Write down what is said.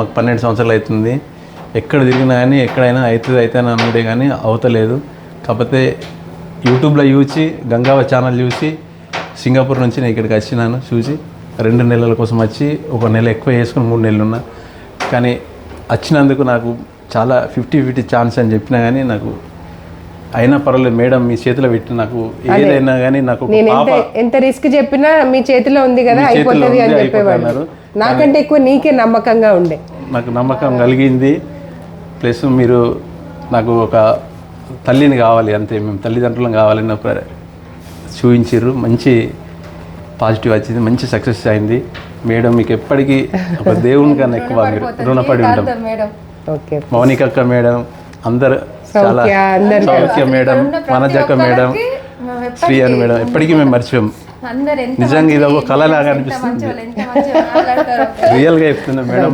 మాకు 12 సంవత్సరాలు అవుతుంది. ఎక్కడ తిరిగినా కానీ ఎక్కడైనా అవుతుంది అన్నదే కానీ అవుతలేదు. కాకపోతే యూట్యూబ్లో చూసి గంగావ ఛానల్ చూసి సింగపూర్ నుంచి నేను ఇక్కడికి వచ్చినాను. చూసి 2 నెలల కోసం వచ్చి 1 నెల ఎక్కువ వేసుకుని 3 నెలలు ఉన్నా. కానీ వచ్చినందుకు నాకు చాలా 50-50 ఛాన్స్ అని చెప్పినా కానీ నాకు అయినా పర్వాలేదు మేడం, మీ చేతిలో పెట్టి నాకు ఏదైనా కానీ నాకు ఎంత రిస్క్ చెప్పినా మీ చేతిలో ఉంది కదా అయిపోతుంది అని చెప్పేవాడు. నాకంటే ఎక్కువ నీకే నమ్మకంగా ఉండే. నాకు నమ్మకం కలిగింది. ప్లస్ మీరు నాకు ఒక తల్లిని కావాలి అంతే, మేము తల్లిదండ్రులను కావాలని చూపించారు. మంచి పాజిటివ్ వచ్చింది, మంచి సక్సెస్ అయింది మేడం. మీకు ఎప్పటికీ ఒక దేవుని కన్నా ఎక్కువ మీరు రుణపడి ఉంటాం. మౌనికక్క మేడం, అందరు చాలా సౌఖ్య మేడం, మనజక్క మేడం, శ్రీ అని మేడం, ఎప్పటికీ మేము మర్చిపోయాం. నిజంగా ఇది ఒక కళలాగా అనిపిస్తుంది. రియల్గా చెప్తున్నా మేడం.